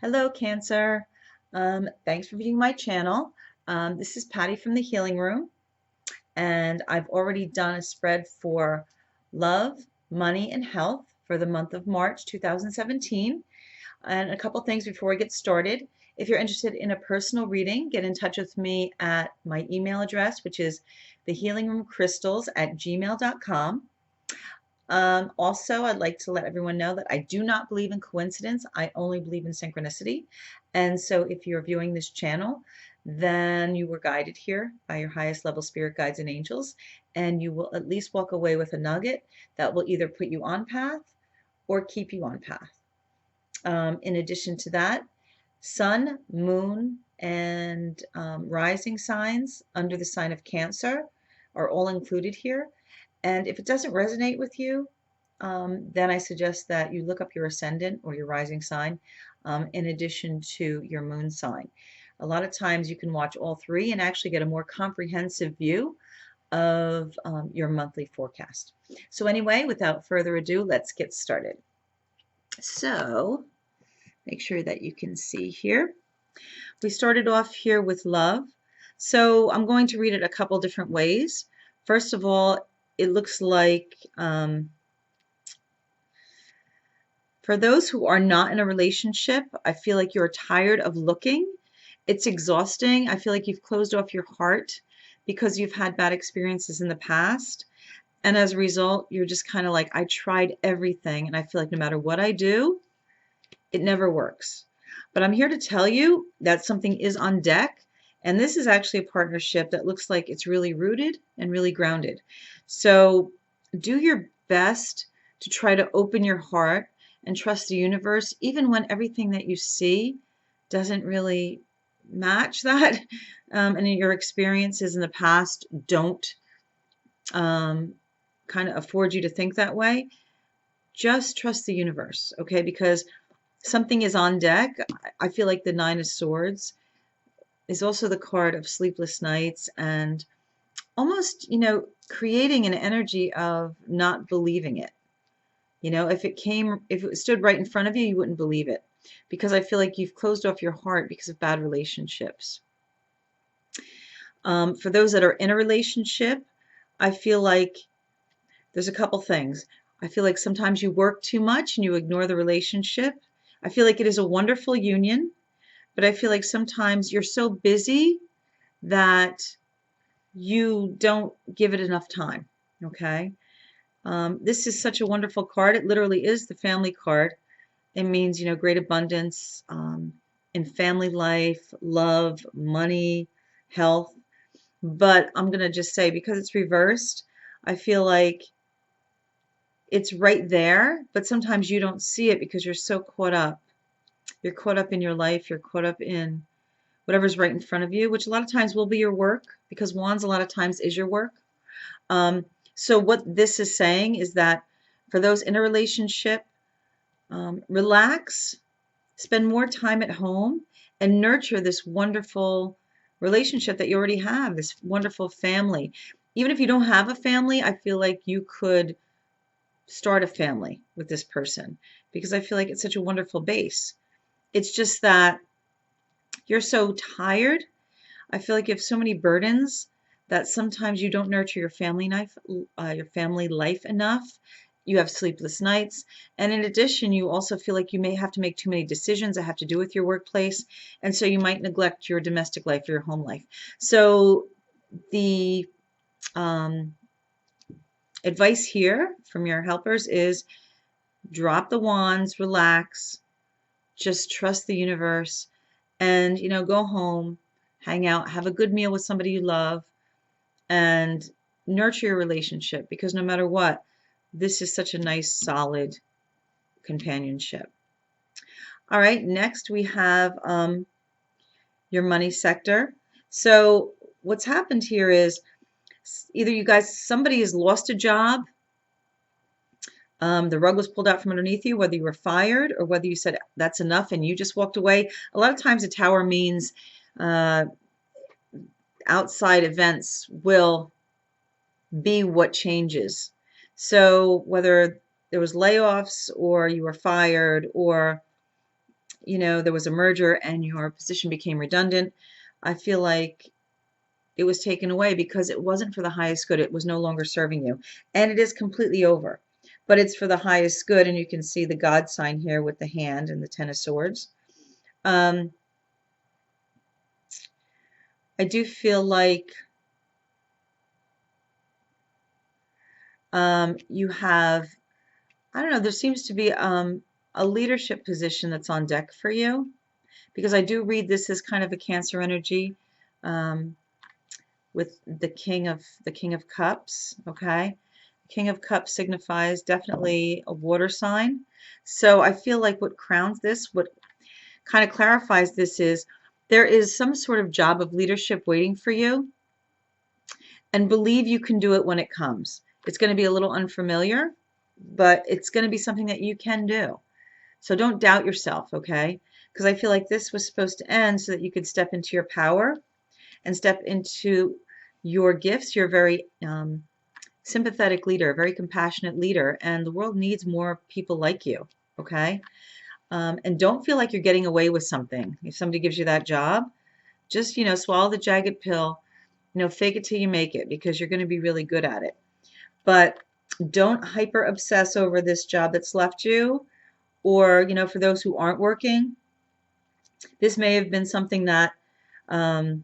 Hello, Cancer. Thanks for viewing my channel. This is Patty from the Healing Room, and I've already done a spread for love, money, and health for the month of March 2017. And a couple things before we get started. If you're interested in a personal reading, get in touch with me at my email address, which is thehealingroomcrystals@gmail.com. Also, I'd like to let everyone know that I do not believe in coincidence. I only believe in synchronicity. And so if you're viewing this channel, then you were guided here by your highest level spirit guides and angels, and you will at least walk away with a nugget that will either put you on path or keep you on path. In addition to that, sun, moon, and rising signs under the sign of Cancer are all included here. And if it doesn't resonate with you, then I suggest that you look up your ascendant or your rising sign in addition to your moon sign. A lot of times you can watch all three and actually get a more comprehensive view of your monthly forecast. So anyway, without further ado, let's get started. So make sure that you can see here. We started off here with love. So I'm going to read it a couple different ways. First of all, it looks like for those who are not in a relationship, I feel like you're tired of looking. It's exhausting. I feel like you've closed off your heart because you've had bad experiences in the past. And as a result, you're just kind of like, I tried everything, and I feel like no matter what I do, it never works. But I'm here to tell you that something is on deck, and this is actually a partnership that looks like it's really rooted and really grounded. So do your best to try to open your heart and trust the universe, even when everything that you see doesn't really match that, and your experiences in the past don't kind of afford you to think that way. Just trust the universe, okay? Because something is on deck. I feel like the Nine of Swords is also the card of sleepless nights and almost, creating an energy of not believing it. If it stood right in front of you, you wouldn't believe it, because I feel like you've closed off your heart because of bad relationships. For those that are in a relationship, I feel like there's a couple things. I feel like sometimes you work too much and you ignore the relationship. I feel like it is a wonderful union, but I feel like sometimes you're so busy that you don't give it enough time, okay? This is such a wonderful card. It literally is the family card. It means, great abundance in family life, love, money, health. But I'm going to just say, because it's reversed, I feel like it's right there, but sometimes you don't see it because you're so caught up. You're caught up in your life. You're caught up in whatever's right in front of you, which a lot of times will be your work, because wands a lot of times is your work. So what this is saying is that for those in a relationship, relax, spend more time at home, and nurture this wonderful relationship that you already have, this wonderful family. Even if you don't have a family, I feel like you could start a family with this person, because I feel like it's such a wonderful base. It's just that you're so tired. I feel like you have so many burdens that sometimes you don't nurture your family life enough. You have sleepless nights. And in addition, you also feel like you may have to make too many decisions that have to do with your workplace. And so you might neglect your domestic life or your home life. So the advice here from your helpers is drop the wands, relax, just trust the universe, and, go home, hang out, have a good meal with somebody you love, and nurture your relationship, because no matter what, this is such a nice, solid companionship. All right, next we have your money sector. So what's happened here is either somebody has lost a job, the rug was pulled out from underneath you, whether you were fired or whether you said that's enough and you just walked away. A lot of times a tower means outside events will be what changes. So whether there was layoffs or you were fired, or you know, there was a merger and your position became redundant, I feel like it was taken away because it wasn't for the highest good. It was no longer serving you. And it is completely over. But it's for the highest good. And you can see the God sign here with the hand and the Ten of Swords. I do feel like you have, I don't know, there seems to be a leadership position that's on deck for you, because I do read this as kind of a Cancer energy. With the King of Cups, okay? King of Cups signifies definitely a water sign. So I feel like what crowns this, what kind of clarifies this, is there is some sort of job of leadership waiting for you, and believe you can do it when it comes. It's going to be a little unfamiliar, but it's going to be something that you can do. So don't doubt yourself, okay? Because I feel like this was supposed to end so that you could step into your power and step into your gifts. You're a very sympathetic leader, a very compassionate leader, and the world needs more people like you, okay? And don't feel like you're getting away with something. If somebody gives you that job, just, you know, swallow the jagged pill, you know, fake it till you make it, because you're going to be really good at it. But don't hyper obsess over this job that's left you, or, you know, for those who aren't working, this may have been something that um,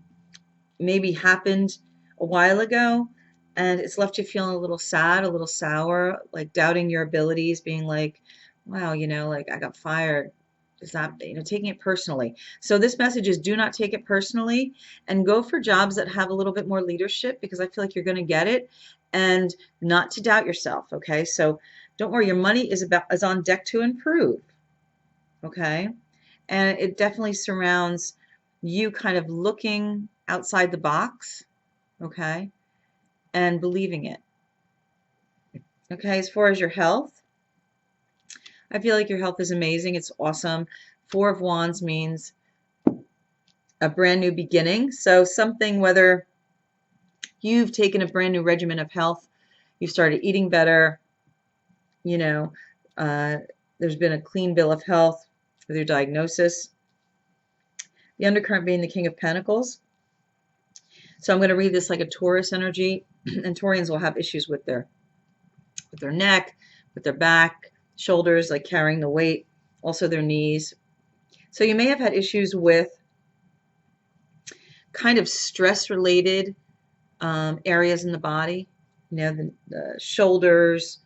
maybe happened a while ago, and it's left you feeling a little sad, a little sour, like doubting your abilities, being like, wow, you know, like I got fired. Is that, you know, taking it personally. So this message is, do not take it personally, and go for jobs that have a little bit more leadership, because I feel like you're going to get it, and not to doubt yourself. Okay. So don't worry. Your money is on deck to improve. Okay. And it definitely surrounds you kind of looking outside the box, okay, and believing it. Okay, as far as your health, I feel like your health is amazing. It's awesome. Four of Wands means a brand new beginning. So something, whether you've taken a brand new regimen of health, you started eating better, you know, uh, there's been a clean bill of health with your diagnosis. The undercurrent being the King of Pentacles. So I'm going to read this like a Taurus energy, and Taurians will have issues with their neck, with their back, shoulders, like carrying the weight, also their knees. So you may have had issues with kind of stress-related areas in the body, you know, the shoulders,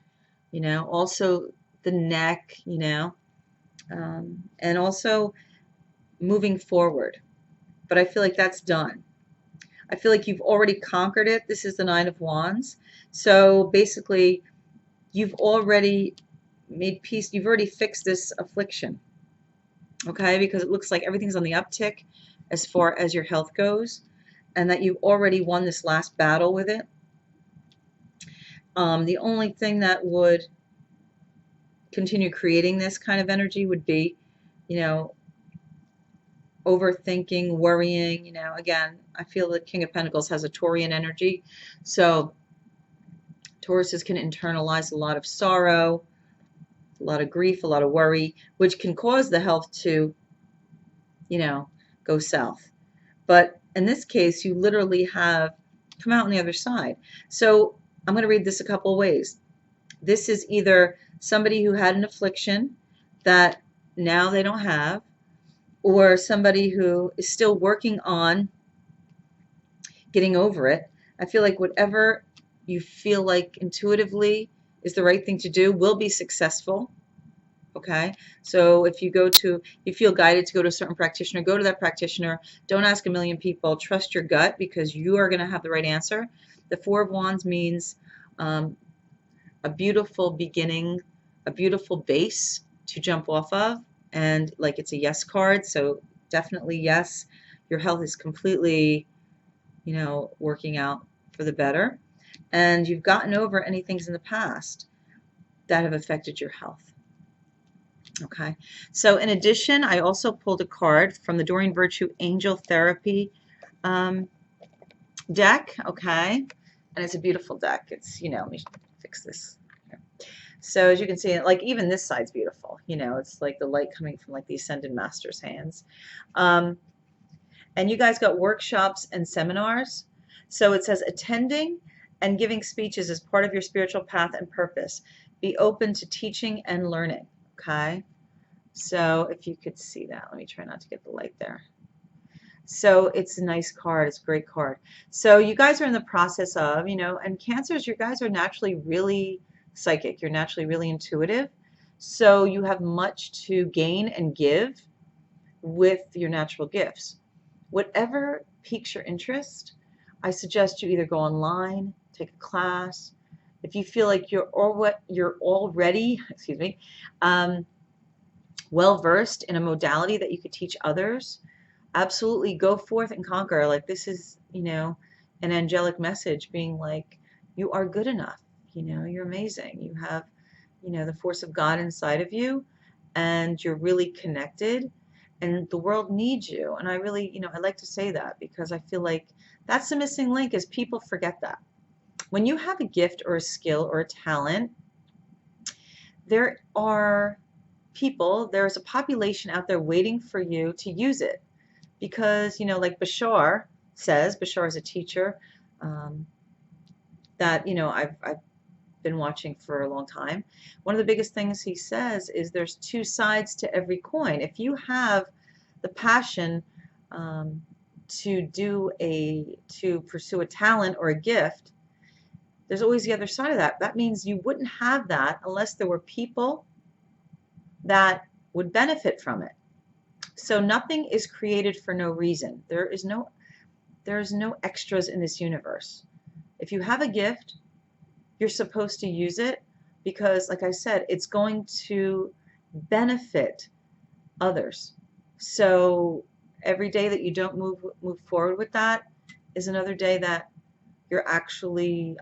you know, also the neck, you know, and also moving forward. But I feel like that's done. I feel like you've already conquered it. This is the Nine of Wands. So basically, you've already made peace. You've already fixed this affliction, okay? Because it looks like everything's on the uptick as far as your health goes, and that you've already won this last battle with it. The only thing that would continue creating this kind of energy would be, you know, overthinking, worrying. You know, again, I feel the King of Pentacles has a Taurian energy, so Tauruses can internalize a lot of sorrow, a lot of grief, a lot of worry, which can cause the health to, you know, go south. But in this case, you literally have come out on the other side. So I'm going to read this a couple of ways. This is either somebody who had an affliction that now they don't have, or somebody who is still working on getting over it. I feel like whatever you feel like intuitively is the right thing to do will be successful. Okay, so if you feel guided to go to a certain practitioner, go to that practitioner. Don't ask a million people. Trust your gut, because you are going to have the right answer. The Four of Wands means a beautiful beginning, a beautiful base to jump off of, and like it's a yes card. So definitely yes, your health is completely, you know, working out for the better, and you've gotten over any things in the past that have affected your health. Okay, so in addition, I also pulled a card from the Doreen Virtue Angel Therapy deck, okay, and it's a beautiful deck. It's, you know, let me fix this. So as you can see, like even this side's beautiful. You know, it's like the light coming from like the Ascended Master's hands. Um, and you guys got workshops and seminars. So it says attending and giving speeches is part of your spiritual path and purpose. Be open to teaching and learning. Okay. So if you could see that, let me try not to get the light there. So it's a nice card. It's a great card. So you guys are in the process of, you know, and Cancers, you guys are naturally really psychic. You're naturally really intuitive. So you have much to gain and give with your natural gifts. Whatever piques your interest, I suggest you either go online, take a class. If you feel like you're already, excuse me, well versed in a modality that you could teach others, absolutely go forth and conquer. Like this is, you know, an angelic message being like, you are good enough. You know, you're amazing. You have, you know, the force of God inside of you, and you're really connected, and the world needs you. And I really, you know, I like to say that because I feel like that's the missing link is people forget that. When you have a gift or a skill or a talent, there are people, there's a population out there waiting for you to use it. Because, you know, like Bashar says, Bashar is a teacher that, you know, I've been watching for a long time. One of the biggest things he says is there's two sides to every coin. If you have the passion to pursue a talent or a gift, there's always the other side of that. That means you wouldn't have that unless there were people that would benefit from it. So nothing is created for no reason. There's no extras in this universe. If you have a gift, you're supposed to use it because, like I said, it's going to benefit others. So every day that you don't move forward with that is another day that you're actually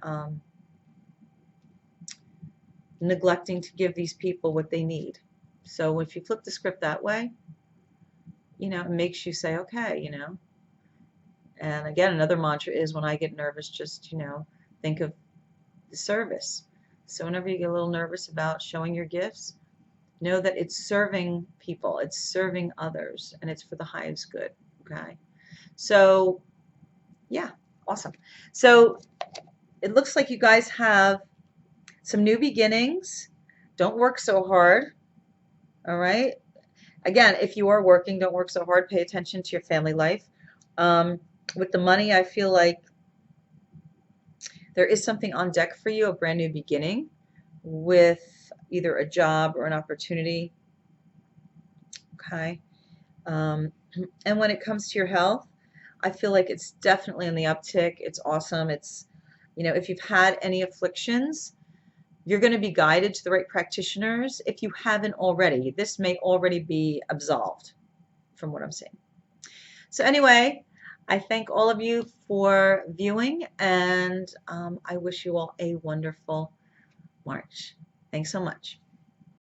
neglecting to give these people what they need. So if you flip the script that way, you know, it makes you say, okay, you know. And again, another mantra is when I get nervous, just, you know, think of the service. So whenever you get a little nervous about showing your gifts, know that it's serving people, it's serving others, and it's for the highest good. Okay. So yeah, awesome. So it looks like you guys have some new beginnings. Don't work so hard. All right. Again, if you are working, don't work so hard. Pay attention to your family life. With the money, I feel like there is something on deck for you, a brand new beginning with either a job or an opportunity. Okay. And when it comes to your health, I feel like it's definitely on the uptick. It's awesome. It's, you know, if you've had any afflictions, you're going to be guided to the right practitioners. If you haven't already, this may already be absolved from what I'm seeing. So anyway, I thank all of you for viewing, and I wish you all a wonderful March. Thanks so much.